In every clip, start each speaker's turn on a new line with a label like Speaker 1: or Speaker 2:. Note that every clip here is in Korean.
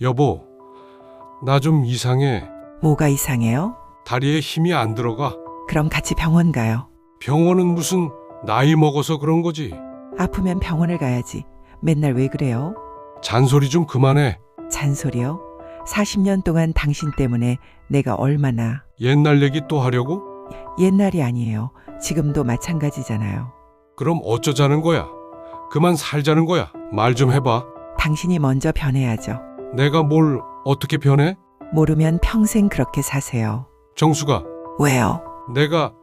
Speaker 1: 여보, 나 좀 이상해.
Speaker 2: 뭐가 이상해요?
Speaker 1: 다리에 힘이 안 들어가.
Speaker 2: 그럼 같이 병원 가요.
Speaker 1: 병원은 무슨 나이 먹어서 그런 거지.
Speaker 2: 아프면 병원을 가야지. 맨날 왜 그래요?
Speaker 1: 잔소리 좀 그만해.
Speaker 2: 잔소리요? 40년 동안 당신 때문에 내가 얼마나
Speaker 1: 옛날 얘기 또 하려고?
Speaker 2: 옛날이 아니에요. 지금도 마찬가지잖아요.
Speaker 1: 그럼 어쩌자는 거야? 그만 살자는 거야. 말 좀 해봐.
Speaker 2: 당신이 먼저 변해야죠.
Speaker 1: 내가 뭘 어떻게 변해?
Speaker 2: 모르면 평생 그렇게 사세요.
Speaker 1: 정수가,
Speaker 2: 왜요?
Speaker 1: 내가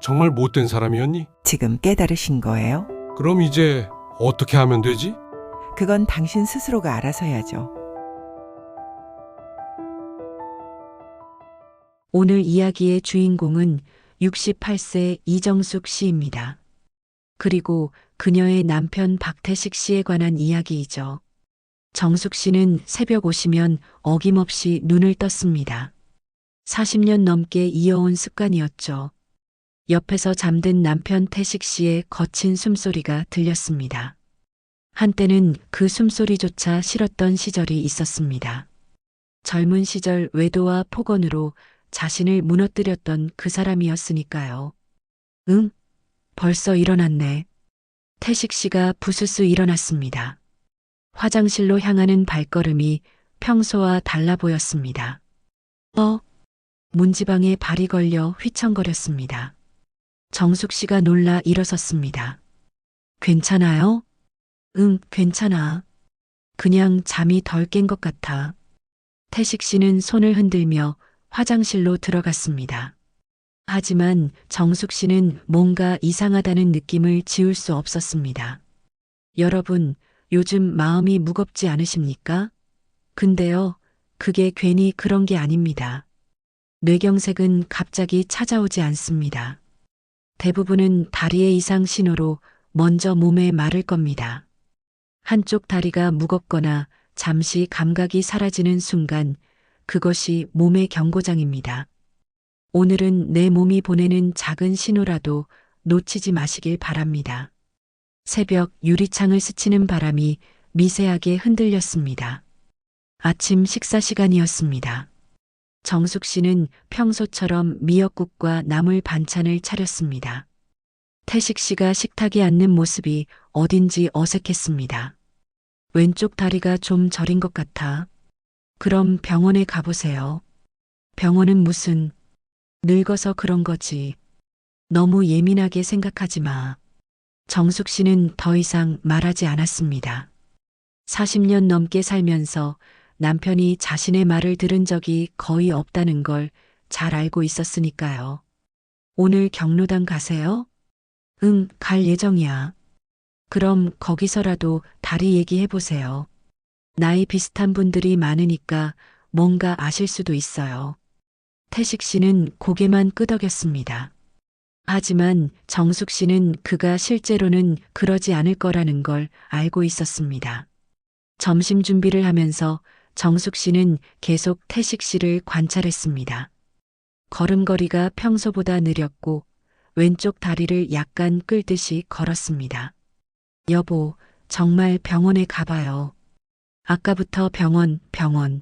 Speaker 1: 정말 못된 사람이었니?
Speaker 2: 지금 깨달으신 거예요?
Speaker 1: 그럼 이제 어떻게 하면 되지?
Speaker 2: 그건 당신 스스로가 알아서 해야죠.
Speaker 3: 오늘 이야기의 주인공은 68세 이정숙 씨입니다. 그리고 그녀의 남편 박태식 씨에 관한 이야기이죠. 정숙 씨는 새벽 오시면 어김없이 눈을 떴습니다. 40년 넘게 이어온 습관이었죠. 옆에서 잠든 남편 태식 씨의 거친 숨소리가 들렸습니다. 한때는 그 숨소리조차 싫었던 시절이 있었습니다. 젊은 시절 외도와 폭언으로 자신을 무너뜨렸던 그 사람이었으니까요. 응? 벌써 일어났네. 태식 씨가 부스스 일어났습니다. 화장실로 향하는 발걸음이 평소와 달라 보였습니다. 문지방에 발이 걸려 휘청거렸습니다. 정숙 씨가 놀라 일어섰습니다. 괜찮아요? 응, 괜찮아. 그냥 잠이 덜 깬 것 같아. 태식 씨는 손을 흔들며 화장실로 들어갔습니다. 하지만 정숙 씨는 뭔가 이상하다는 느낌을 지울 수 없었습니다. 여러분, 요즘 마음이 무겁지 않으십니까? 근데요, 그게 괜히 그런 게 아닙니다. 뇌경색은 갑자기 찾아오지 않습니다. 대부분은 다리의 이상 신호로 먼저 몸에 마를 겁니다. 한쪽 다리가 무겁거나 잠시 감각이 사라지는 순간 그것이 몸의 경고장입니다. 오늘은 내 몸이 보내는 작은 신호라도 놓치지 마시길 바랍니다. 새벽 유리창을 스치는 바람이 미세하게 흔들렸습니다. 아침 식사 시간이었습니다. 정숙 씨는 평소처럼 미역국과 나물 반찬을 차렸습니다. 태식 씨가 식탁에 앉는 모습이 어딘지 어색했습니다. 왼쪽 다리가 좀 저린 것 같아. 그럼 병원에 가보세요. 병원은 무슨, 늙어서 그런 거지. 너무 예민하게 생각하지 마. 정숙 씨는 더 이상 말하지 않았습니다. 40년 넘게 살면서 남편이 자신의 말을 들은 적이 거의 없다는 걸 잘 알고 있었으니까요. 오늘 경로당 가세요? 응, 갈 예정이야. 그럼 거기서라도 다리 얘기해보세요. 나이 비슷한 분들이 많으니까 뭔가 아실 수도 있어요. 태식 씨는 고개만 끄덕였습니다. 하지만 정숙 씨는 그가 실제로는 그러지 않을 거라는 걸 알고 있었습니다. 점심 준비를 하면서 정숙 씨는 계속 태식 씨를 관찰했습니다. 걸음걸이가 평소보다 느렸고 왼쪽 다리를 약간 끌듯이 걸었습니다. 여보, 정말 병원에 가봐요. 아까부터 병원.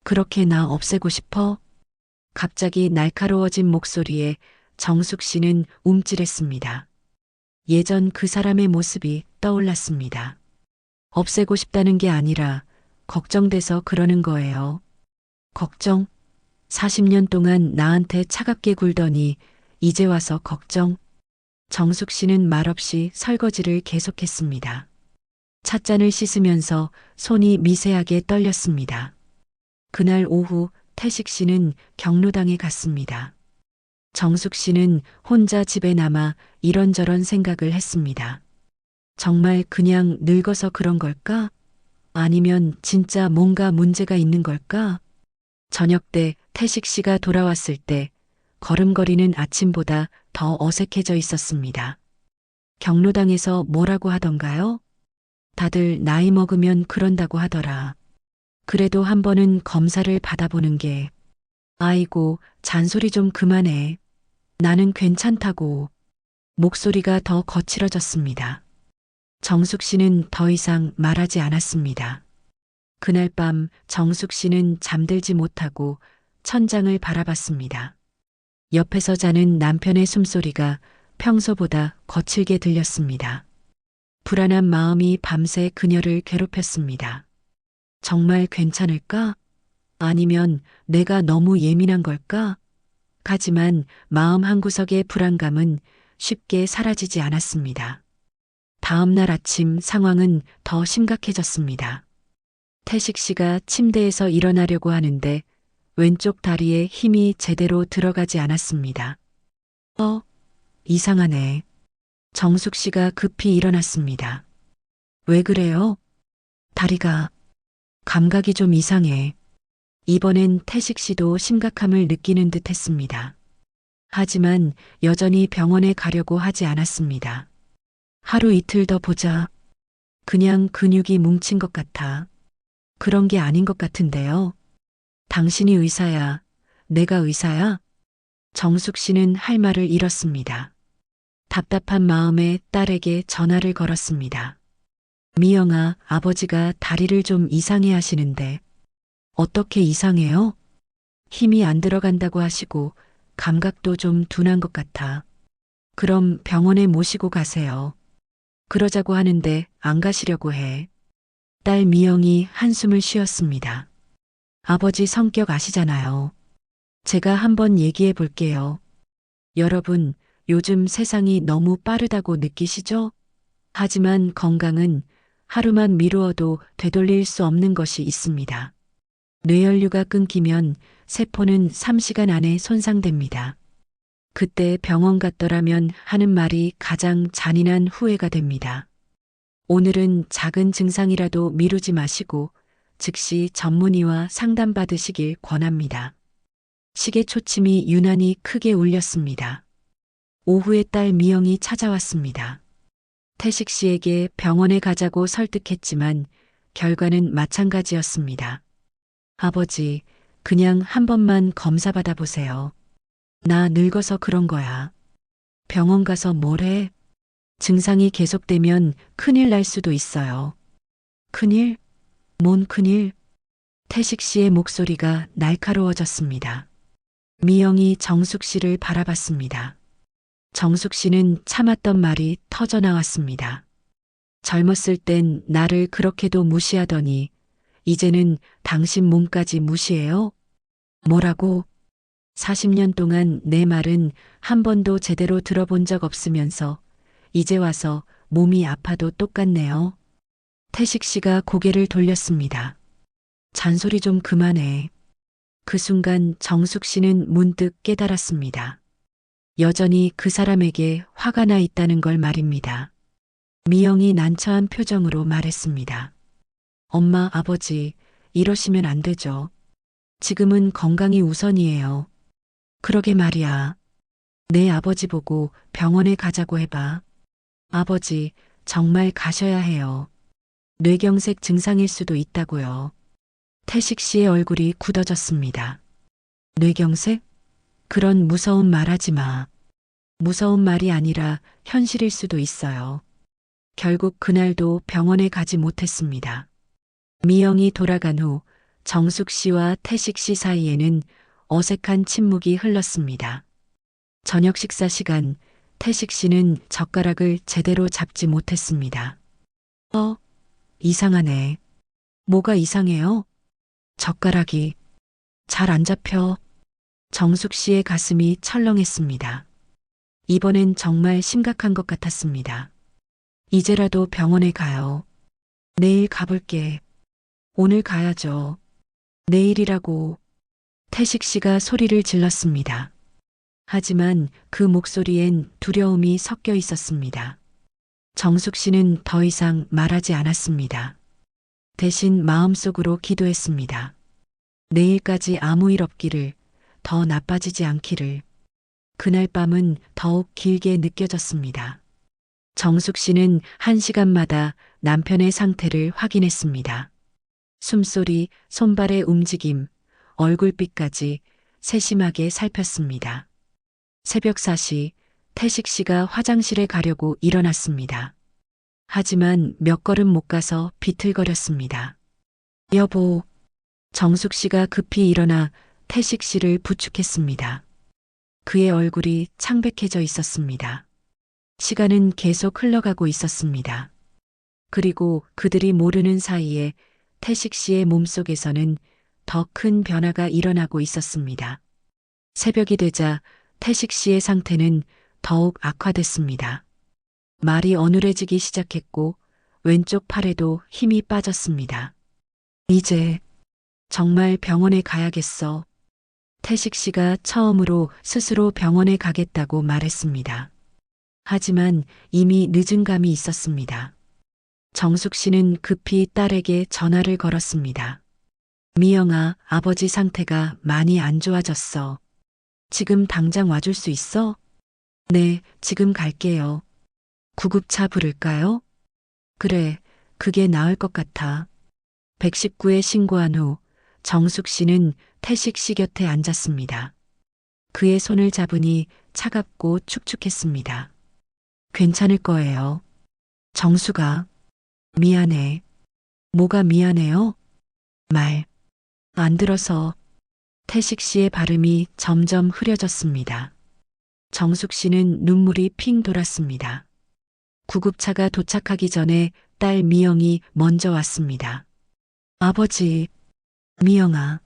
Speaker 3: 그렇게 나 없애고 싶어? 갑자기 날카로워진 목소리에 정숙 씨는 움찔했습니다. 예전 그 사람의 모습이 떠올랐습니다. 없애고 싶다는 게 아니라 걱정돼서 그러는 거예요. 걱정? 40년 동안 나한테 차갑게 굴더니 이제 와서 걱정? 정숙 씨는 말없이 설거지를 계속했습니다. 찻잔을 씻으면서 손이 미세하게 떨렸습니다. 그날 오후 태식 씨는 경로당에 갔습니다. 정숙 씨는 혼자 집에 남아 이런저런 생각을 했습니다. 정말 그냥 늙어서 그런 걸까? 아니면 진짜 뭔가 문제가 있는 걸까? 저녁 때 태식 씨가 돌아왔을 때 걸음걸이는 아침보다 더 어색해져 있었습니다. 경로당에서 뭐라고 하던가요? 다들 나이 먹으면 그런다고 하더라. 그래도 한 번은 검사를 받아보는 게. 아이고, 잔소리 좀 그만해. 나는 괜찮다고. 목소리가 더 거칠어졌습니다. 정숙 씨는 더 이상 말하지 않았습니다. 그날 밤 정숙 씨는 잠들지 못하고 천장을 바라봤습니다. 옆에서 자는 남편의 숨소리가 평소보다 거칠게 들렸습니다. 불안한 마음이 밤새 그녀를 괴롭혔습니다. 정말 괜찮을까? 아니면 내가 너무 예민한 걸까? 하지만 마음 한구석의 불안감은 쉽게 사라지지 않았습니다. 다음 날 아침 상황은 더 심각해졌습니다. 태식 씨가 침대에서 일어나려고 하는데 왼쪽 다리에 힘이 제대로 들어가지 않았습니다. 이상하네. 정숙 씨가 급히 일어났습니다. 왜 그래요? 다리가, 감각이 좀 이상해. 이번엔 태식 씨도 심각함을 느끼는 듯 했습니다. 하지만 여전히 병원에 가려고 하지 않았습니다. 하루 이틀 더 보자. 그냥 근육이 뭉친 것 같아. 그런 게 아닌 것 같은데요. 당신이 의사야. 내가 의사야? 정숙 씨는 할 말을 잃었습니다. 답답한 마음에 딸에게 전화를 걸었습니다. 미영아, 아버지가 다리를 좀 이상해 하시는데. 어떻게 이상해요? 힘이 안 들어간다고 하시고 감각도 좀 둔한 것 같아. 그럼 병원에 모시고 가세요. 그러자고 하는데 안 가시려고 해. 딸 미영이 한숨을 쉬었습니다. 아버지 성격 아시잖아요. 제가 한번 얘기해 볼게요. 여러분, 요즘 세상이 너무 빠르다고 느끼시죠? 하지만 건강은 하루만 미루어도 되돌릴 수 없는 것이 있습니다. 뇌혈류가 끊기면 세포는 3시간 안에 손상됩니다. 그때 병원 갔더라면 하는 말이 가장 잔인한 후회가 됩니다. 오늘은 작은 증상이라도 미루지 마시고 즉시 전문의와 상담받으시길 권합니다. 시계 초침이 유난히 크게 울렸습니다. 오후에 딸 미영이 찾아왔습니다. 태식 씨에게 병원에 가자고 설득했지만 결과는 마찬가지였습니다. 아버지, 그냥 한 번만 검사 받아보세요. 나 늙어서 그런 거야. 병원 가서 뭘 해? 증상이 계속되면 큰일 날 수도 있어요. 큰일? 뭔 큰일? 태식 씨의 목소리가 날카로워졌습니다. 미영이 정숙 씨를 바라봤습니다. 정숙 씨는 참았던 말이 터져 나왔습니다. 젊었을 땐 나를 그렇게도 무시하더니 이제는 당신 몸까지 무시해요? 뭐라고? 40년 동안 내 말은 한 번도 제대로 들어본 적 없으면서 이제 와서 몸이 아파도 똑같네요. 태식 씨가 고개를 돌렸습니다. 잔소리 좀 그만해. 그 순간 정숙 씨는 문득 깨달았습니다. 여전히 그 사람에게 화가 나 있다는 걸 말입니다. 미영이 난처한 표정으로 말했습니다. 엄마, 아버지, 이러시면 안 되죠. 지금은 건강이 우선이에요. 그러게 말이야. 내 아버지 보고 병원에 가자고 해봐. 아버지, 정말 가셔야 해요. 뇌경색 증상일 수도 있다고요. 태식 씨의 얼굴이 굳어졌습니다. 뇌경색? 그런 무서운 말 하지 마. 무서운 말이 아니라 현실일 수도 있어요. 결국 그날도 병원에 가지 못했습니다. 미영이 돌아간 후 정숙 씨와 태식 씨 사이에는 어색한 침묵이 흘렀습니다. 저녁 식사 시간, 태식 씨는 젓가락을 제대로 잡지 못했습니다. 이상하네. 뭐가 이상해요? 젓가락이 잘 안 잡혀. 정숙 씨의 가슴이 철렁했습니다. 이번엔 정말 심각한 것 같았습니다. 이제라도 병원에 가요. 내일 가볼게. 오늘 가야죠. 내일이라고. 태식 씨가 소리를 질렀습니다. 하지만 그 목소리엔 두려움이 섞여 있었습니다. 정숙 씨는 더 이상 말하지 않았습니다. 대신 마음속으로 기도했습니다. 내일까지 아무 일 없기를, 더 나빠지지 않기를. 그날 밤은 더욱 길게 느껴졌습니다. 정숙 씨는 1시간마다 남편의 상태를 확인했습니다. 숨소리, 손발의 움직임, 얼굴빛까지 세심하게 살폈습니다. 새벽 4시, 태식 씨가 화장실에 가려고 일어났습니다. 하지만 몇 걸음 못 가서 비틀거렸습니다. 여보, 정숙 씨가 급히 일어나 태식 씨를 부축했습니다. 그의 얼굴이 창백해져 있었습니다. 시간은 계속 흘러가고 있었습니다. 그리고 그들이 모르는 사이에 태식 씨의 몸속에서는 더 큰 변화가 일어나고 있었습니다. 새벽이 되자 태식 씨의 상태는 더욱 악화됐습니다. 말이 어눌해지기 시작했고 왼쪽 팔에도 힘이 빠졌습니다. 이제 정말 병원에 가야겠어. 태식 씨가 처음으로 스스로 병원에 가겠다고 말했습니다. 하지만 이미 늦은 감이 있었습니다. 정숙 씨는 급히 딸에게 전화를 걸었습니다. 미영아, 아버지 상태가 많이 안 좋아졌어. 지금 당장 와줄 수 있어? 네, 지금 갈게요. 구급차 부를까요? 그래, 그게 나을 것 같아. 119에 신고한 후 정숙 씨는 태식 씨 곁에 앉았습니다. 그의 손을 잡으니 차갑고 축축했습니다. 괜찮을 거예요. 정수가, 미안해. 뭐가 미안해요? 말 안 들어서. 태식 씨의 발음이 점점 흐려졌습니다. 정숙 씨는 눈물이 핑 돌았습니다. 구급차가 도착하기 전에 딸 미영이 먼저 왔습니다. 아버지, 미영아,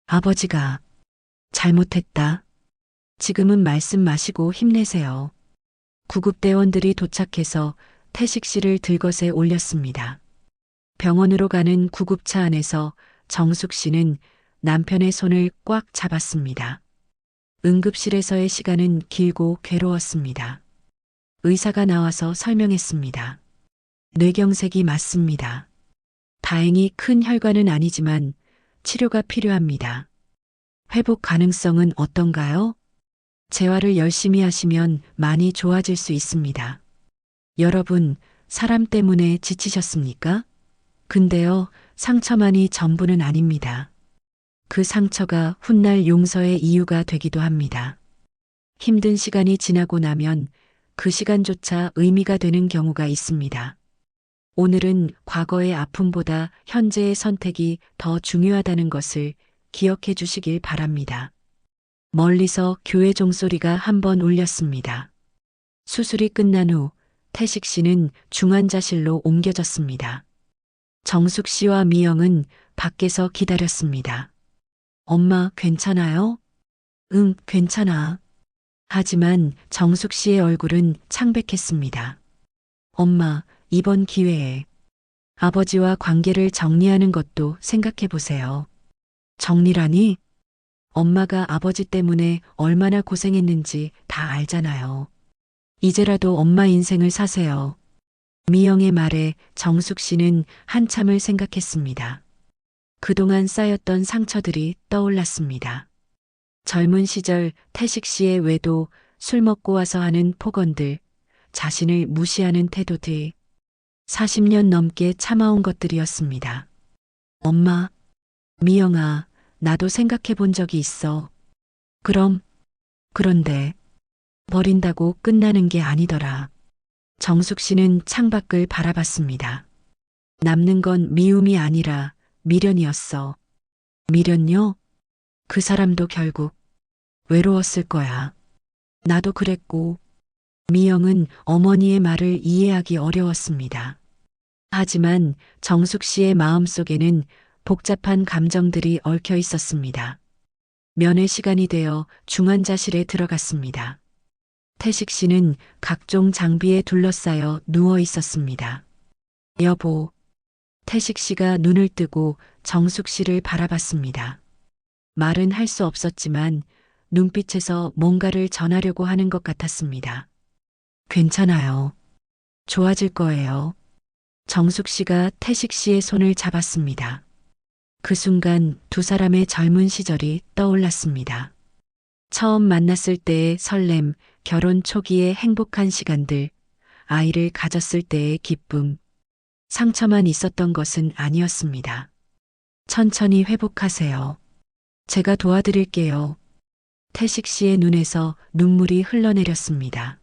Speaker 3: 아버지가 잘못했다. 지금은 말씀 마시고 힘내세요. 구급대원들이 도착해서 태식 씨를 들것에 올렸습니다. 병원으로 가는 구급차 안에서 정숙 씨는 남편의 손을 꽉 잡았습니다. 응급실에서의 시간은 길고 괴로웠습니다. 의사가 나와서 설명했습니다. 뇌경색이 맞습니다. 다행히 큰 혈관은 아니지만 치료가 필요합니다. 회복 가능성은 어떤가요? 재활을 열심히 하시면 많이 좋아질 수 있습니다. 여러분, 사람 때문에 지치셨습니까? 근데요, 상처만이 전부는 아닙니다. 그 상처가 훗날 용서의 이유가 되기도 합니다. 힘든 시간이 지나고 나면 그 시간조차 의미가 되는 경우가 있습니다. 오늘은 과거의 아픔보다 현재의 선택이 더 중요하다는 것을 기억해 주시길 바랍니다. 멀리서 교회 종소리가 한번 울렸습니다. 수술이 끝난 후 태식 씨는 중환자실로 옮겨졌습니다. 정숙 씨와 미영은 밖에서 기다렸습니다. 엄마, 괜찮아요? 응, 괜찮아. 하지만 정숙 씨의 얼굴은 창백했습니다. 엄마, 이번 기회에 아버지와 관계를 정리하는 것도 생각해 보세요. 정리라니? 엄마가 아버지 때문에 얼마나 고생했는지 다 알잖아요. 이제라도 엄마 인생을 사세요. 미영의 말에 정숙 씨는 한참을 생각했습니다. 그동안 쌓였던 상처들이 떠올랐습니다. 젊은 시절 태식 씨의 외도, 술 먹고 와서 하는 폭언들, 자신을 무시하는 태도들, 40년 넘게 참아온 것들이었습니다. 엄마, 미영아, 나도 생각해 본 적이 있어. 그런데 버린다고 끝나는 게 아니더라. 정숙 씨는 창밖을 바라봤습니다. 남는 건 미움이 아니라 미련이었어. 미련요? 그 사람도 결국 외로웠을 거야. 나도 그랬고. 미영은 어머니의 말을 이해하기 어려웠습니다. 하지만 정숙 씨의 마음속에는 복잡한 감정들이 얽혀 있었습니다. 면회 시간이 되어 중환자실에 들어갔습니다. 태식 씨는 각종 장비에 둘러싸여 누워 있었습니다. 여보. 태식 씨가 눈을 뜨고 정숙 씨를 바라봤습니다. 말은 할 수 없었지만 눈빛에서 뭔가를 전하려고 하는 것 같았습니다. 괜찮아요. 좋아질 거예요. 정숙 씨가 태식 씨의 손을 잡았습니다. 그 순간 두 사람의 젊은 시절이 떠올랐습니다. 처음 만났을 때의 설렘, 결혼 초기의 행복한 시간들, 아이를 가졌을 때의 기쁨. 상처만 있었던 것은 아니었습니다. 천천히 회복하세요. 제가 도와드릴게요. 태식 씨의 눈에서 눈물이 흘러내렸습니다.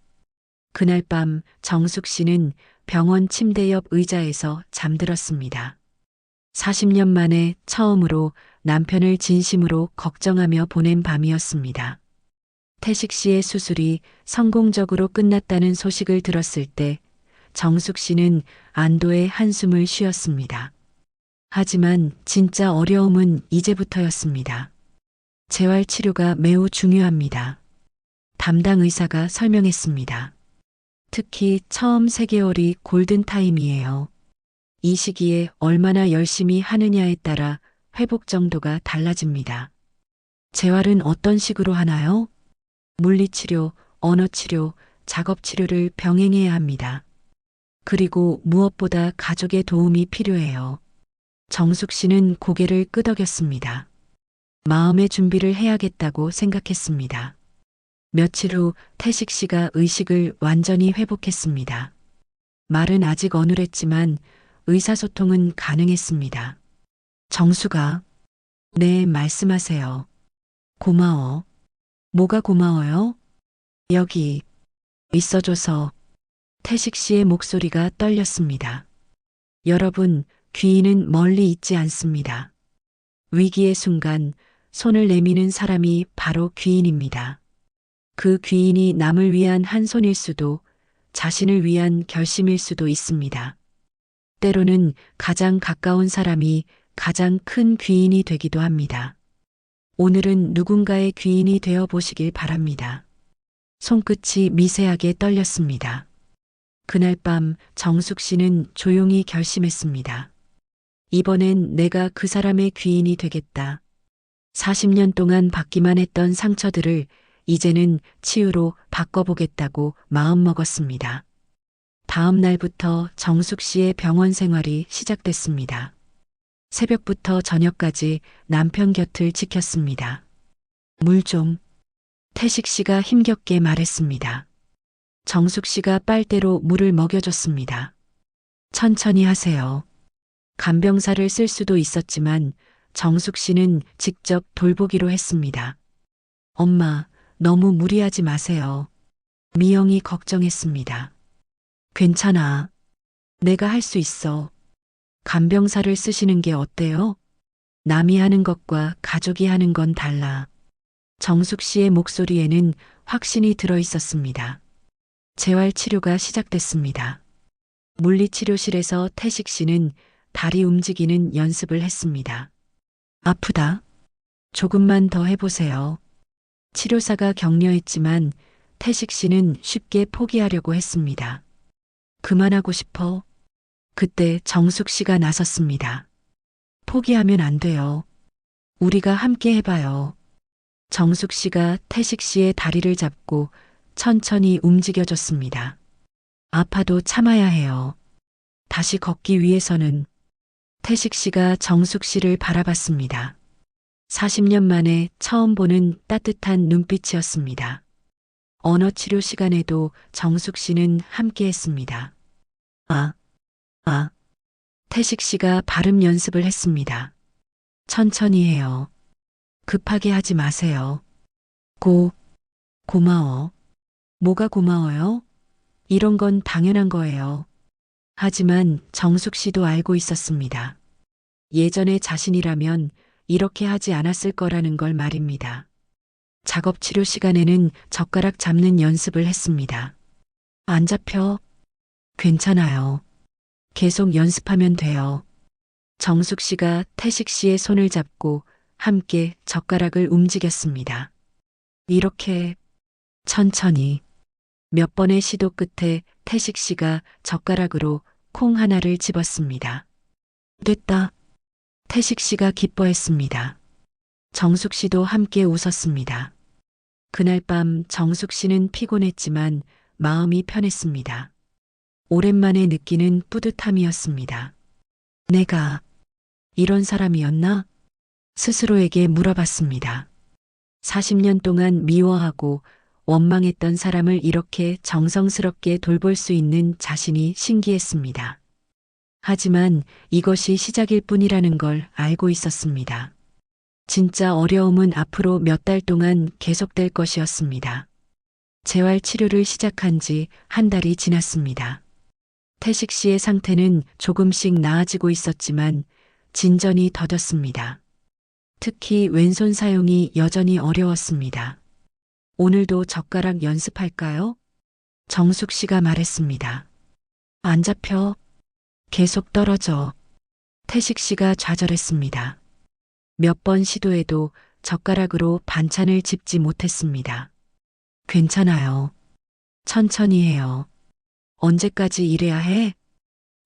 Speaker 3: 그날 밤 정숙 씨는 병원 침대 옆 의자에서 잠들었습니다. 40년 만에 처음으로 남편을 진심으로 걱정하며 보낸 밤이었습니다. 태식 씨의 수술이 성공적으로 끝났다는 소식을 들었을 때 정숙 씨는 안도의 한숨을 쉬었습니다. 하지만 진짜 어려움은 이제부터였습니다. 재활 치료가 매우 중요합니다. 담당 의사가 설명했습니다. 특히 처음 3개월이 골든타임이에요. 이 시기에 얼마나 열심히 하느냐에 따라 회복 정도가 달라집니다. 재활은 어떤 식으로 하나요? 물리치료, 언어치료, 작업치료를 병행해야 합니다. 그리고 무엇보다 가족의 도움이 필요해요. 정숙 씨는 고개를 끄덕였습니다. 마음의 준비를 해야겠다고 생각했습니다. 며칠 후 태식 씨가 의식을 완전히 회복했습니다. 말은 아직 어눌했지만 의사소통은 가능했습니다. 정수가, 네, 말씀하세요. 고마워. 뭐가 고마워요? 여기 있어줘서. 태식 씨의 목소리가 떨렸습니다. 여러분, 귀인은 멀리 있지 않습니다. 위기의 순간 손을 내미는 사람이 바로 귀인입니다. 그 귀인이 남을 위한 한 손일 수도 자신을 위한 결심일 수도 있습니다. 때로는 가장 가까운 사람이 가장 큰 귀인이 되기도 합니다. 오늘은 누군가의 귀인이 되어 보시길 바랍니다. 손끝이 미세하게 떨렸습니다. 그날 밤 정숙 씨는 조용히 결심했습니다. 이번엔 내가 그 사람의 귀인이 되겠다. 40년 동안 받기만 했던 상처들을 이제는 치유로 바꿔보겠다고 마음먹었습니다. 다음 날부터 정숙 씨의 병원 생활이 시작됐습니다. 새벽부터 저녁까지 남편 곁을 지켰습니다. 물 좀. 태식 씨가 힘겹게 말했습니다. 정숙 씨가 빨대로 물을 먹여줬습니다. 천천히 하세요. 간병사를 쓸 수도 있었지만 정숙 씨는 직접 돌보기로 했습니다. 엄마, 너무 무리하지 마세요. 미영이 걱정했습니다. 괜찮아. 내가 할 수 있어. 간병사를 쓰시는 게 어때요? 남이 하는 것과 가족이 하는 건 달라. 정숙 씨의 목소리에는 확신이 들어 있었습니다. 재활 치료가 시작됐습니다. 물리치료실에서 태식 씨는 다리 움직이는 연습을 했습니다. 아프다. 조금만 더 해보세요. 치료사가 격려했지만 태식 씨는 쉽게 포기하려고 했습니다. 그만하고 싶어. 그때 정숙 씨가 나섰습니다. 포기하면 안 돼요. 우리가 함께 해봐요. 정숙 씨가 태식 씨의 다리를 잡고 천천히 움직여줬습니다. 아파도 참아야 해요. 다시 걷기 위해서는. 태식 씨가 정숙 씨를 바라봤습니다. 40년 만에 처음 보는 따뜻한 눈빛이었습니다. 언어치료 시간에도 정숙 씨는 함께 했습니다. 태식 씨가 발음 연습을 했습니다. 천천히 해요. 급하게 하지 마세요. 고마워. 뭐가 고마워요? 이런 건 당연한 거예요. 하지만 정숙 씨도 알고 있었습니다. 예전의 자신이라면 이렇게 하지 않았을 거라는 걸 말입니다. 작업 치료 시간에는 젓가락 잡는 연습을 했습니다. 안 잡혀? 괜찮아요. 계속 연습하면 돼요. 정숙 씨가 태식 씨의 손을 잡고 함께 젓가락을 움직였습니다. 이렇게 천천히. 몇 번의 시도 끝에 태식 씨가 젓가락으로 콩 하나를 집었습니다. 됐다. 태식 씨가 기뻐했습니다. 정숙 씨도 함께 웃었습니다. 그날 밤 정숙 씨는 피곤했지만 마음이 편했습니다. 오랜만에 느끼는 뿌듯함이었습니다. 내가 이런 사람이었나? 스스로에게 물어봤습니다. 40년 동안 미워하고 원망했던 사람을 이렇게 정성스럽게 돌볼 수 있는 자신이 신기했습니다. 하지만 이것이 시작일 뿐이라는 걸 알고 있었습니다. 진짜 어려움은 앞으로 몇 달 동안 계속될 것이었습니다. 재활 치료를 시작한 지 한 달이 지났습니다. 태식 씨의 상태는 조금씩 나아지고 있었지만 진전이 더뎠습니다. 특히 왼손 사용이 여전히 어려웠습니다. 오늘도 젓가락 연습할까요? 정숙 씨가 말했습니다. 안 잡혀. 계속 떨어져. 태식 씨가 좌절했습니다. 몇 번 시도해도 젓가락으로 반찬을 집지 못했습니다. 괜찮아요. 천천히 해요. 언제까지 이래야 해?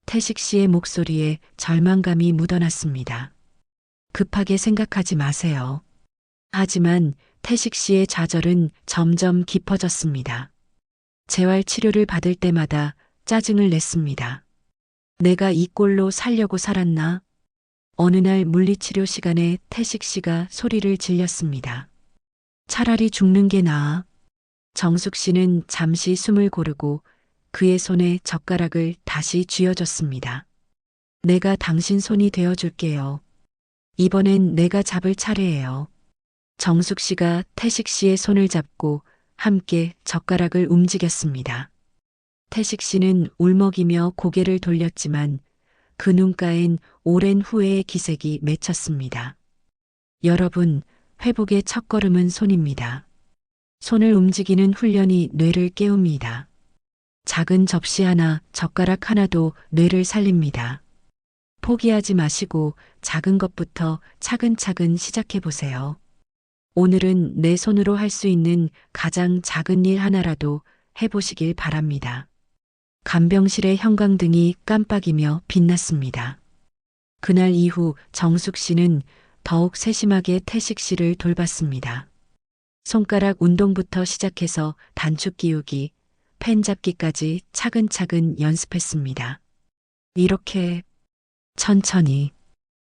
Speaker 3: 태식 씨의 목소리에 절망감이 묻어났습니다. 급하게 생각하지 마세요. 하지만 태식 씨의 좌절은 점점 깊어졌습니다. 재활 치료를 받을 때마다 짜증을 냈습니다. 내가 이 꼴로 살려고 살았나? 어느 날 물리치료 시간에 태식 씨가 소리를 질렸습니다. 차라리 죽는 게 나아. 정숙 씨는 잠시 숨을 고르고 그의 손에 젓가락을 다시 쥐어줬습니다. 내가 당신 손이 되어줄게요. 이번엔 내가 잡을 차례예요. 정숙 씨가 태식 씨의 손을 잡고 함께 젓가락을 움직였습니다. 태식 씨는 울먹이며 고개를 돌렸지만 그 눈가엔 오랜 후회의 기색이 맺혔습니다. 여러분, 회복의 첫걸음은 손입니다. 손을 움직이는 훈련이 뇌를 깨웁니다. 작은 접시 하나, 젓가락 하나도 뇌를 살립니다. 포기하지 마시고 작은 것부터 차근차근 시작해 보세요. 오늘은 내 손으로 할 수 있는 가장 작은 일 하나라도 해보시길 바랍니다. 간병실의 형광등이 깜빡이며 빛났습니다. 그날 이후 정숙 씨는 더욱 세심하게 태식 씨를 돌봤습니다. 손가락 운동부터 시작해서 단축 끼우기, 펜 잡기까지 차근차근 연습했습니다. 이렇게 천천히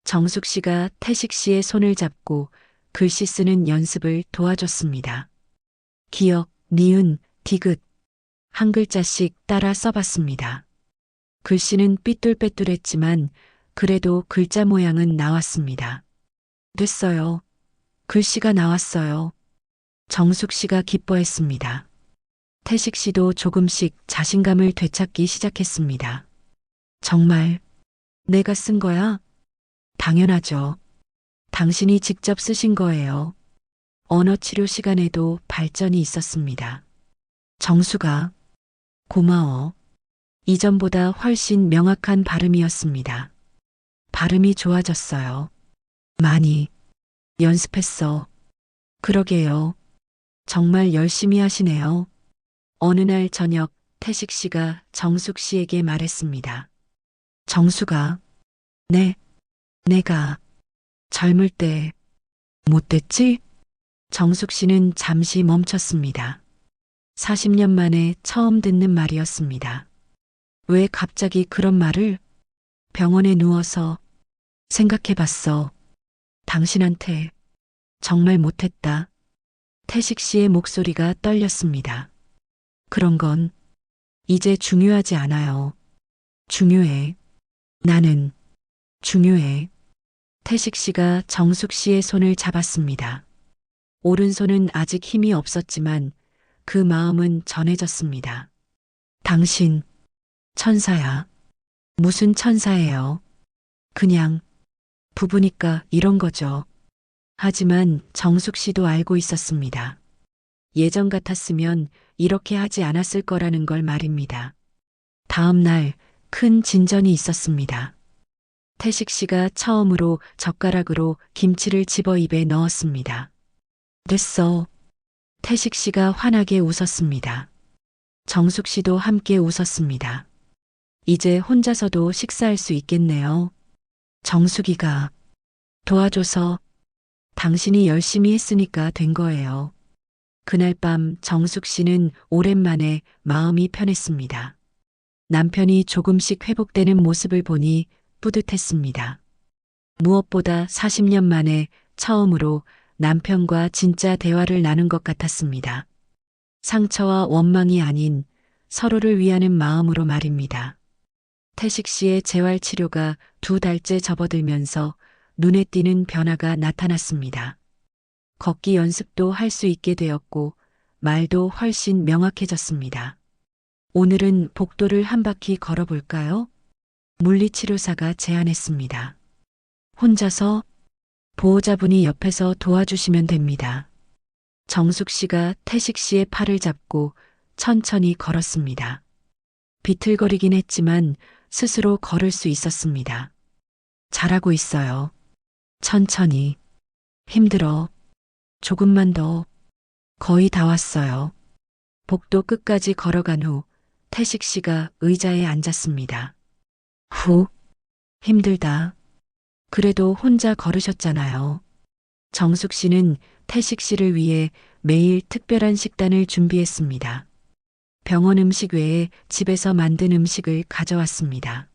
Speaker 3: 정숙 씨가 태식 씨의 손을 잡고 글씨 쓰는 연습을 도와줬습니다. 기역, 니은, 디귿 한 글자씩 따라 써봤습니다. 글씨는 삐뚤빼뚤했지만 그래도 글자 모양은 나왔습니다. 됐어요. 글씨가 나왔어요. 정숙 씨가 기뻐했습니다. 태식 씨도 조금씩 자신감을 되찾기 시작했습니다. 정말 내가 쓴 거야? 당연하죠. 당신이 직접 쓰신 거예요. 언어 치료 시간에도 발전이 있었습니다. 정수가 고마워. 이전보다 훨씬 명확한 발음이었습니다. 발음이 좋아졌어요. 많이 연습했어. 그러게요. 정말 열심히 하시네요. 어느 날 저녁 태식 씨가 정숙 씨에게 말했습니다. 정수가, 네, 내가 젊을 때 못됐지? 정숙 씨는 잠시 멈췄습니다. 40년 만에 처음 듣는 말이었습니다. 왜 갑자기 그런 말을? 병원에 누워서 생각해봤어. 당신한테 정말 못했다. 태식 씨의 목소리가 떨렸습니다. 그런 건 이제 중요하지 않아요. 중요해. 나는 중요해. 태식 씨가 정숙 씨의 손을 잡았습니다. 오른손은 아직 힘이 없었지만 그 마음은 전해졌습니다. 당신 천사야. 무슨 천사예요? 그냥 부부니까 이런 거죠. 하지만 정숙 씨도 알고 있었습니다. 예전 같았으면 이렇게 하지 않았을 거라는 걸 말입니다. 다음 날 큰 진전이 있었습니다. 태식 씨가 처음으로 젓가락으로 김치를 집어 입에 넣었습니다. 됐어. 태식 씨가 환하게 웃었습니다. 정숙 씨도 함께 웃었습니다. 이제 혼자서도 식사할 수 있겠네요. 정숙이가 도와줘서 당신이 열심히 했으니까 된 거예요. 그날 밤 정숙 씨는 오랜만에 마음이 편했습니다. 남편이 조금씩 회복되는 모습을 보니 뿌듯했습니다. 무엇보다 40년 만에 처음으로 남편과 진짜 대화를 나눈 것 같았습니다. 상처와 원망이 아닌 서로를 위하는 마음으로 말입니다. 태식 씨의 재활 치료가 2달째 접어들면서 눈에 띄는 변화가 나타났습니다. 걷기 연습도 할 수 있게 되었고 말도 훨씬 명확해졌습니다. 오늘은 복도를 한 바퀴 걸어볼까요? 물리치료사가 제안했습니다. 혼자서 보호자분이 옆에서 도와주시면 됩니다. 정숙 씨가 태식 씨의 팔을 잡고 천천히 걸었습니다. 비틀거리긴 했지만 스스로 걸을 수 있었습니다. 잘하고 있어요. 천천히. 힘들어. 조금만 더. 거의 다 왔어요. 복도 끝까지 걸어간 후 태식 씨가 의자에 앉았습니다. 후. 힘들다. 그래도 혼자 걸으셨잖아요. 정숙 씨는 태식 씨를 위해 매일 특별한 식단을 준비했습니다. 병원 음식 외에 집에서 만든 음식을 가져왔습니다.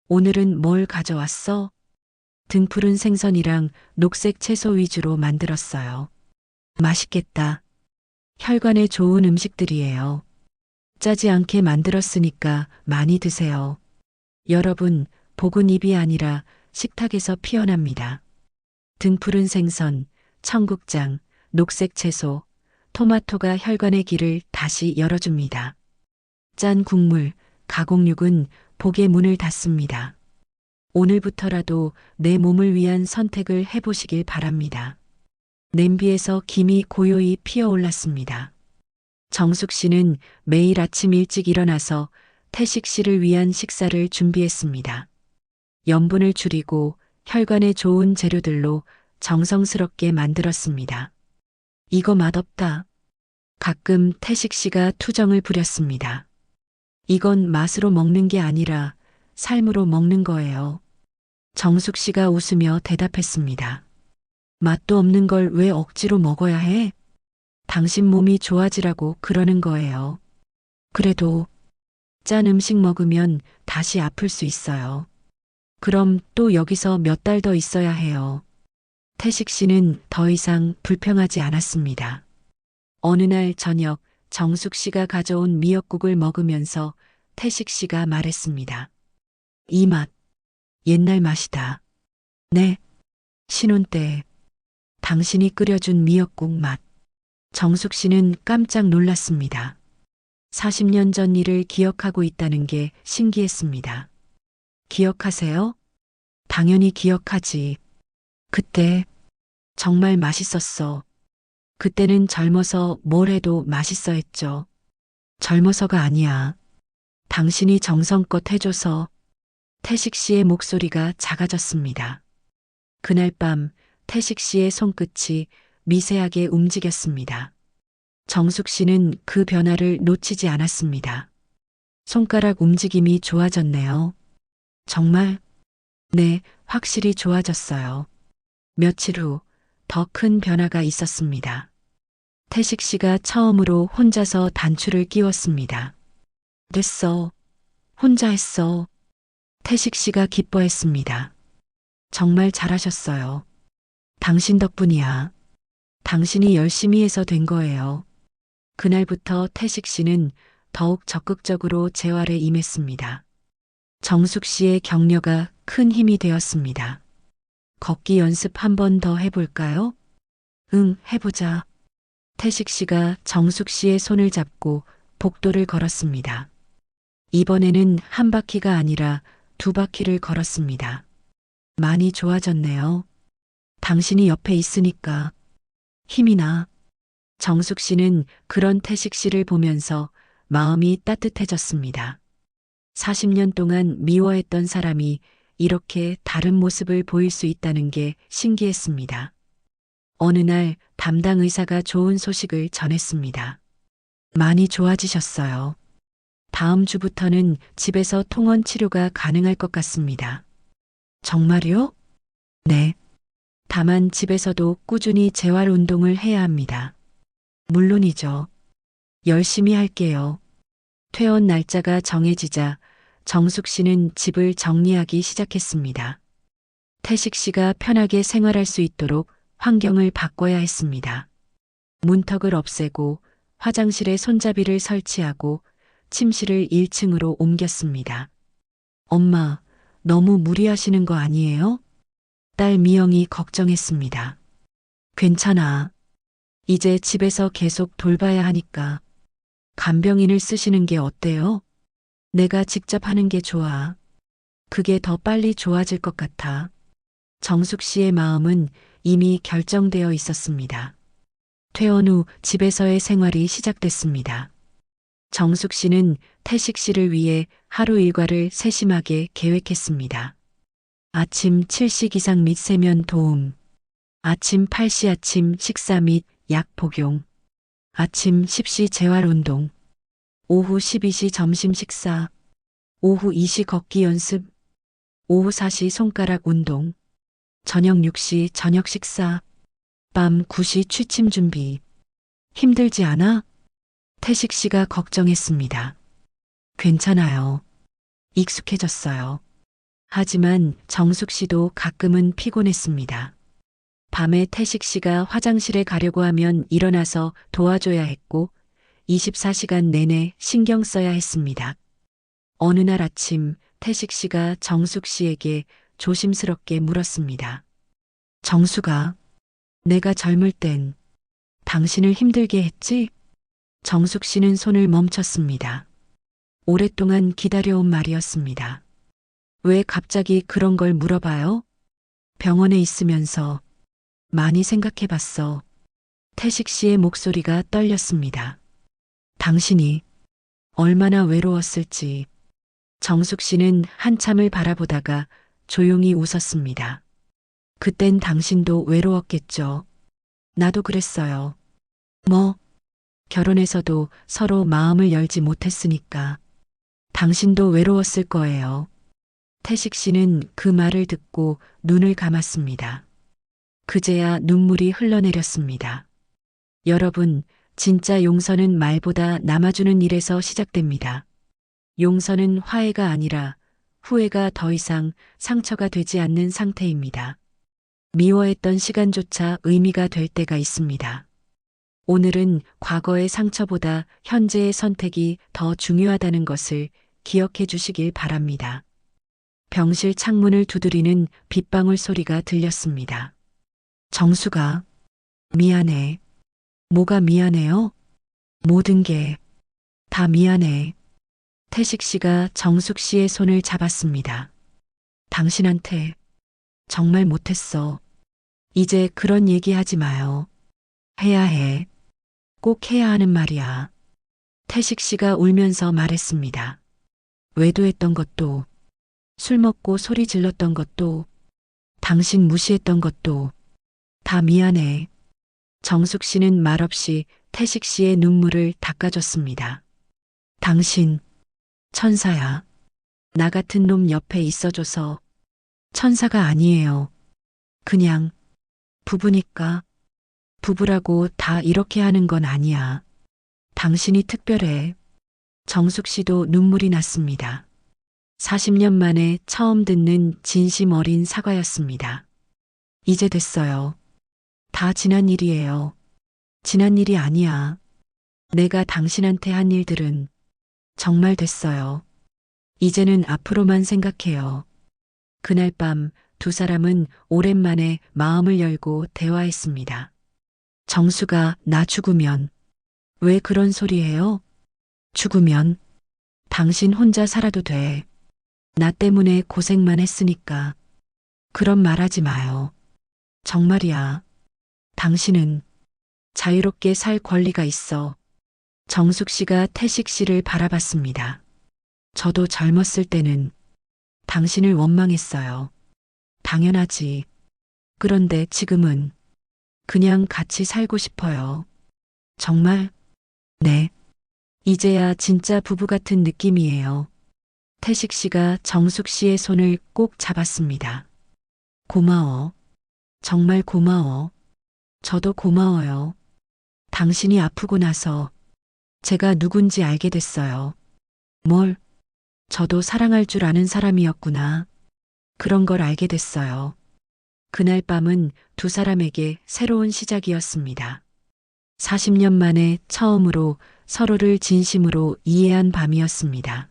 Speaker 3: 오늘은 뭘 가져왔어? 등푸른 생선이랑 녹색 채소 위주로 만들었어요. 맛있겠다. 혈관에 좋은 음식들이에요. 짜지 않게 만들었으니까 많이 드세요. 여러분, 복은 입이 아니라 식탁에서 피어납니다. 등푸른 생선, 청국장, 녹색 채소, 토마토가 혈관의 길을 다시 열어줍니다. 짠 국물, 가공육은 복의 문을 닫습니다. 오늘부터라도 내 몸을 위한 선택을 해보시길 바랍니다. 냄비에서 김이 고요히 피어올랐습니다. 정숙 씨는 매일 아침 일찍 일어나서 태식 씨를 위한 식사를 준비했습니다. 염분을 줄이고 혈관에 좋은 재료들로 정성스럽게 만들었습니다. 이거 맛없다. 가끔 태식 씨가 투정을 부렸습니다. 이건 맛으로 먹는 게 아니라 삶으로 먹는 거예요. 정숙 씨가 웃으며 대답했습니다. 맛도 없는 걸 왜 억지로 먹어야 해? 당신 몸이 좋아지라고 그러는 거예요. 그래도 짠 음식 먹으면 다시 아플 수 있어요. 그럼 또 여기서 몇 달 더 있어야 해요. 태식 씨는 더 이상 불평하지 않았습니다. 어느 날 저녁 정숙 씨가 가져온 미역국을 먹으면서 태식 씨가 말했습니다. 이 맛, 옛날 맛이다. 네, 신혼 때 당신이 끓여준 미역국 맛. 정숙 씨는 깜짝 놀랐습니다. 40년 전 일을 기억하고 있다는 게 신기했습니다. 기억하세요? 당연히 기억하지. 그때 정말 맛있었어. 그때는 젊어서 뭘 해도 맛있어 했죠. 젊어서가 아니야. 당신이 정성껏 해줘서. 태식 씨의 목소리가 작아졌습니다. 그날 밤 태식 씨의 손끝이 미세하게 움직였습니다. 정숙 씨는 그 변화를 놓치지 않았습니다. 손가락 움직임이 좋아졌네요. 정말? 네, 확실히 좋아졌어요. 며칠 후 더 큰 변화가 있었습니다. 태식 씨가 처음으로 혼자서 단추를 끼웠습니다. 됐어. 혼자 했어. 태식 씨가 기뻐했습니다. 정말 잘하셨어요. 당신 덕분이야. 당신이 열심히 해서 된 거예요. 그날부터 태식 씨는 더욱 적극적으로 재활에 임했습니다. 정숙 씨의 격려가 큰 힘이 되었습니다. 걷기 연습 한 번 더 해볼까요? 응, 해보자. 태식 씨가 정숙 씨의 손을 잡고 복도를 걸었습니다. 이번에는 한 바퀴가 아니라 2바퀴를 걸었습니다. 많이 좋아졌네요. 당신이 옆에 있으니까 힘이 나. 정숙 씨는 그런 태식 씨를 보면서 마음이 따뜻해졌습니다. 40년 동안 미워했던 사람이 이렇게 다른 모습을 보일 수 있다는 게 신기했습니다. 어느 날 담당 의사가 좋은 소식을 전했습니다. 많이 좋아지셨어요. 다음 주부터는 집에서 통원 치료가 가능할 것 같습니다. 정말요? 네. 다만 집에서도 꾸준히 재활 운동을 해야 합니다. 물론이죠. 열심히 할게요. 퇴원 날짜가 정해지자 정숙 씨는 집을 정리하기 시작했습니다. 태식 씨가 편하게 생활할 수 있도록 환경을 바꿔야 했습니다. 문턱을 없애고 화장실에 손잡이를 설치하고 침실을 1층으로 옮겼습니다. 엄마, 너무 무리하시는 거 아니에요? 딸 미영이 걱정했습니다. 괜찮아. 이제 집에서 계속 돌봐야 하니까. 간병인을 쓰시는 게 어때요? 내가 직접 하는 게 좋아. 그게 더 빨리 좋아질 것 같아. 정숙 씨의 마음은 이미 결정되어 있었습니다. 퇴원 후 집에서의 생활이 시작됐습니다. 정숙 씨는 태식 씨를 위해 하루 일과를 세심하게 계획했습니다. 아침 7시 기상 및 세면 도움, 아침 8시 아침 식사 및 약 복용, 아침 10시 재활 운동, 오후 12시 점심 식사, 오후 2시 걷기 연습, 오후 4시 손가락 운동, 저녁 6시 저녁 식사, 밤 9시 취침 준비. 힘들지 않아? 태식 씨가 걱정했습니다. 괜찮아요. 익숙해졌어요. 하지만 정숙 씨도 가끔은 피곤했습니다. 밤에 태식 씨가 화장실에 가려고 하면 일어나서 도와줘야 했고 24시간 내내 신경 써야 했습니다. 어느 날 아침 태식 씨가 정숙 씨에게 조심스럽게 물었습니다. 정숙아, 내가 젊을 땐 당신을 힘들게 했지? 정숙 씨는 손을 멈췄습니다. 오랫동안 기다려온 말이었습니다. 왜 갑자기 그런 걸 물어봐요? 병원에 있으면서 많이 생각해 봤어. 태식 씨의 목소리가 떨렸습니다. 당신이 얼마나 외로웠을지. 정숙 씨는 한참을 바라보다가 조용히 웃었습니다. 그땐 당신도 외로웠겠죠. 나도 그랬어요. 뭐, 결혼해서도 서로 마음을 열지 못했으니까. 당신도 외로웠을 거예요. 태식 씨는 그 말을 듣고 눈을 감았습니다. 그제야 눈물이 흘러내렸습니다. 여러분, 진짜 용서는 말보다 남아주는 일에서 시작됩니다. 용서는 화해가 아니라 후회가 더 이상 상처가 되지 않는 상태입니다. 미워했던 시간조차 의미가 될 때가 있습니다. 오늘은 과거의 상처보다 현재의 선택이 더 중요하다는 것을 기억해 주시길 바랍니다. 병실 창문을 두드리는 빗방울 소리가 들렸습니다. 정수가, 미안해. 뭐가 미안해요? 모든 게 다 미안해. 태식 씨가 정숙 씨의 손을 잡았습니다. 당신한테 정말 못했어. 이제 그런 얘기 하지 마요. 해야 해. 꼭 해야 하는 말이야. 태식 씨가 울면서 말했습니다. 외도했던 것도, 술 먹고 소리 질렀던 것도, 당신 무시했던 것도 다 미안해. 정숙 씨는 말없이 태식 씨의 눈물을 닦아줬습니다. 당신, 천사야. 나 같은 놈 옆에 있어줘서 천사가 아니에요. 그냥 부부니까. 부부라고 다 이렇게 하는 건 아니야. 당신이 특별해. 정숙 씨도 눈물이 났습니다. 40년 만에 처음 듣는 진심 어린 사과였습니다. 이제 됐어요. 다 지난 일이에요. 지난 일이 아니야. 내가 당신한테 한 일들은 정말 됐어요. 이제는 앞으로만 생각해요. 그날 밤 두 사람은 오랜만에 마음을 열고 대화했습니다. 정수가 나 죽으면 왜 그런 소리 해요? 죽으면 당신 혼자 살아도 돼. 나 때문에 고생만 했으니까. 그런 말 하지 마요. 정말이야. 당신은 자유롭게 살 권리가 있어. 정숙 씨가 태식 씨를 바라봤습니다. 저도 젊었을 때는 당신을 원망했어요. 당연하지. 그런데 지금은 그냥 같이 살고 싶어요. 정말? 네. 이제야 진짜 부부 같은 느낌이에요. 태식 씨가 정숙 씨의 손을 꼭 잡았습니다. 고마워. 정말 고마워. 저도 고마워요. 당신이 아프고 나서 제가 누군지 알게 됐어요. 뭘? 저도 사랑할 줄 아는 사람이었구나. 그런 걸 알게 됐어요. 그날 밤은 두 사람에게 새로운 시작이었습니다. 40년 만에 처음으로 서로를 진심으로 이해한 밤이었습니다.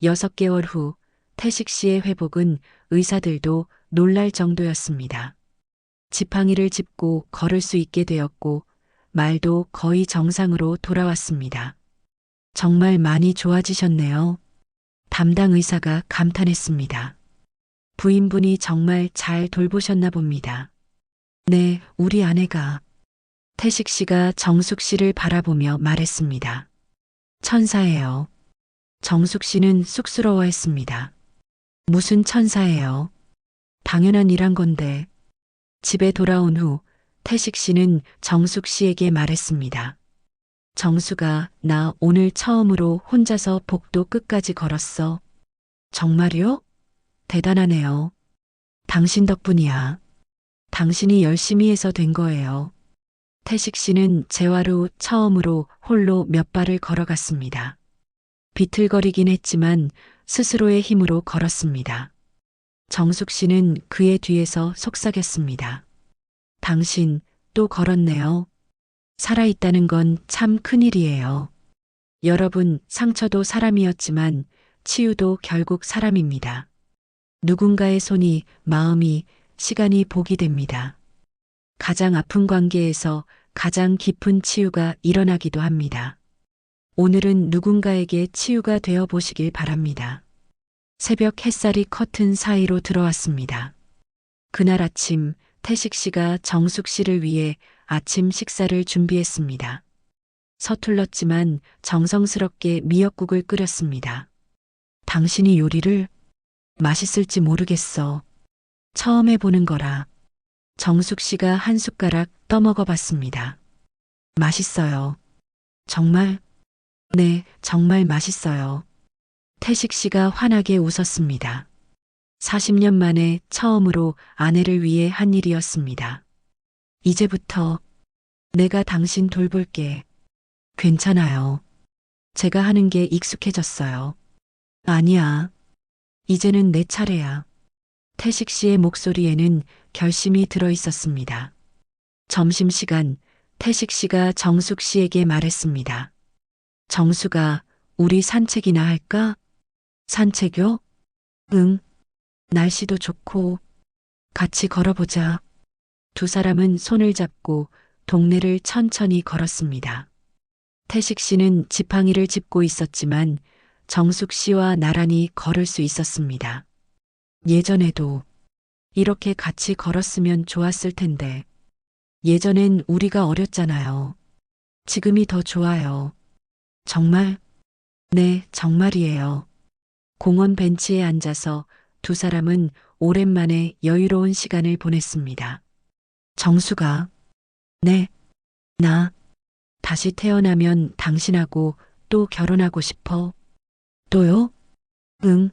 Speaker 3: 6개월 후 태식 씨의 회복은 의사들도 놀랄 정도였습니다. 지팡이를 짚고 걸을 수 있게 되었고 말도 거의 정상으로 돌아왔습니다. 정말 많이 좋아지셨네요. 담당 의사가 감탄했습니다. 부인분이 정말 잘 돌보셨나 봅니다. 네, 우리 아내가. 태식 씨가 정숙 씨를 바라보며 말했습니다. 천사예요. 정숙 씨는 쑥스러워했습니다. 무슨 천사예요? 당연한 일한 건데. 집에 돌아온 후 태식 씨는 정숙 씨에게 말했습니다. 정수가 나 오늘 처음으로 혼자서 복도 끝까지 걸었어. 정말요? 대단하네요. 당신 덕분이야. 당신이 열심히 해서 된 거예요. 태식 씨는 재활 후 처음으로 홀로 몇 발을 걸어갔습니다. 비틀거리긴 했지만 스스로의 힘으로 걸었습니다. 정숙 씨는 그의 뒤에서 속삭였습니다. 당신 또 걸었네요. 살아있다는 건 참 큰일이에요. 여러분, 상처도 사람이었지만 치유도 결국 사람입니다. 누군가의 손이, 마음이, 시간이 복이 됩니다. 가장 아픈 관계에서 가장 깊은 치유가 일어나기도 합니다. 오늘은 누군가에게 치유가 되어 보시길 바랍니다. 새벽 햇살이 커튼 사이로 들어왔습니다. 그날 아침 태식 씨가 정숙 씨를 위해 아침 식사를 준비했습니다. 서툴렀지만 정성스럽게 미역국을 끓였습니다. 당신이 요리를 맛있을지 모르겠어. 처음 해보는 거라. 정숙 씨가 한 숟가락 떠먹어 봤습니다. 맛있어요. 정말? 네, 정말 맛있어요. 태식 씨가 환하게 웃었습니다. 40년 만에 처음으로 아내를 위해 한 일이었습니다. 이제부터 내가 당신 돌볼게. 괜찮아요. 제가 하는 게 익숙해졌어요. 아니야. 이제는 내 차례야. 태식 씨의 목소리에는 결심이 들어 있었습니다. 점심시간, 태식 씨가 정숙 씨에게 말했습니다. 정수가, 우리 산책이나 할까? 산책요? 응. 날씨도 좋고, 같이 걸어보자. 두 사람은 손을 잡고 동네를 천천히 걸었습니다. 태식 씨는 지팡이를 짚고 있었지만 정숙 씨와 나란히 걸을 수 있었습니다. 예전에도 이렇게 같이 걸었으면 좋았을 텐데. 예전엔 우리가 어렸잖아요. 지금이 더 좋아요. 정말? 네, 정말이에요. 공원 벤치에 앉아서 두 사람은 오랜만에 여유로운 시간을 보냈습니다. 정수가, 네, 나 다시 태어나면 당신하고 또 결혼하고 싶어. 또요? 응.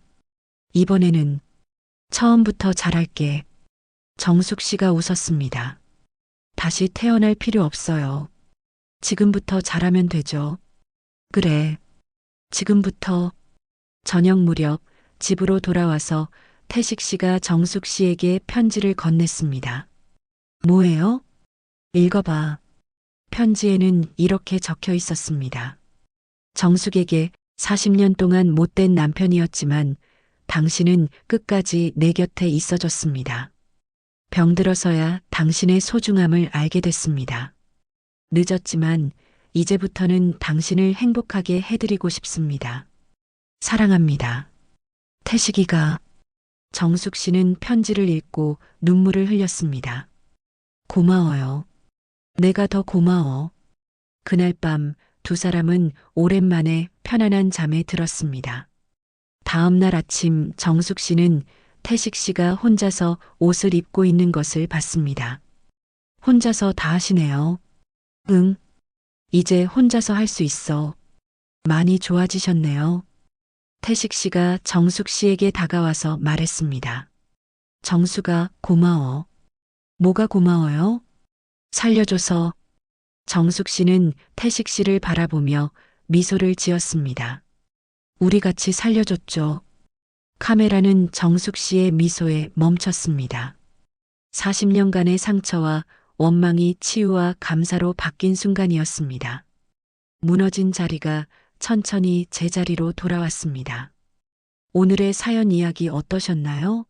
Speaker 3: 이번에는 처음부터 잘할게. 정숙 씨가 웃었습니다. 다시 태어날 필요 없어요. 지금부터 잘하면 되죠. 그래. 지금부터. 저녁 무렵 집으로 돌아와서 태식 씨가 정숙 씨에게 편지를 건넸습니다. 뭐예요? 읽어봐. 편지에는 이렇게 적혀 있었습니다. 정숙에게 40년 동안 못된 남편이었지만 당신은 끝까지 내 곁에 있어줬습니다. 병들어서야 당신의 소중함을 알게 됐습니다. 늦었지만 이제부터는 당신을 행복하게 해드리고 싶습니다. 사랑합니다. 태식이가. 정숙 씨는 편지를 읽고 눈물을 흘렸습니다. 고마워요. 내가 더 고마워. 그날 밤 두 사람은 오랜만에 편안한 잠에 들었습니다. 다음 날 아침 정숙 씨는 태식 씨가 혼자서 옷을 입고 있는 것을 봤습니다. 혼자서 다 하시네요. 응. 이제 혼자서 할 수 있어. 많이 좋아지셨네요. 태식 씨가 정숙 씨에게 다가와서 말했습니다. 정수가 고마워. 뭐가 고마워요? 살려줘서. 정숙 씨는 태식 씨를 바라보며 미소를 지었습니다. 우리 같이 살려줬죠. 카메라는 정숙 씨의 미소에 멈췄습니다. 40년간의 상처와 원망이 치유와 감사로 바뀐 순간이었습니다. 무너진 자리가 천천히 제자리로 돌아왔습니다. 오늘의 사연 이야기 어떠셨나요?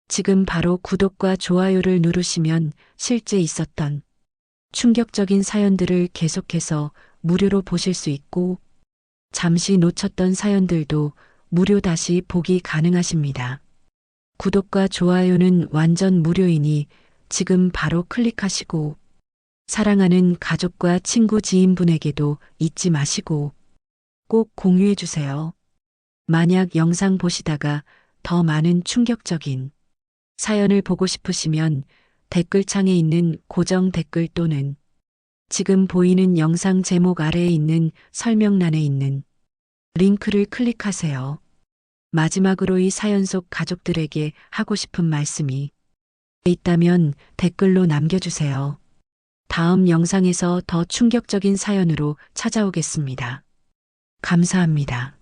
Speaker 3: 지금 바로 구독과 좋아요를 누르시면 실제 있었던 충격적인 사연들을 계속해서 무료로 보실 수 있고 잠시 놓쳤던 사연들도 무료 다시 보기 가능하십니다. 구독과 좋아요는 완전 무료이니 지금 바로 클릭하시고 사랑하는 가족과 친구 지인분에게도 잊지 마시고 꼭 공유해 주세요. 만약 영상 보시다가 더 많은 충격적인 사연을 보고 싶으시면 댓글창에 있는 고정 댓글 또는 지금 보이는 영상 제목 아래에 있는 설명란에 있는 링크를 클릭하세요. 마지막으로 이 사연 속 가족들에게 하고 싶은 말씀이 있다면 댓글로 남겨주세요. 다음 영상에서 더 충격적인 사연으로 찾아오겠습니다. 감사합니다.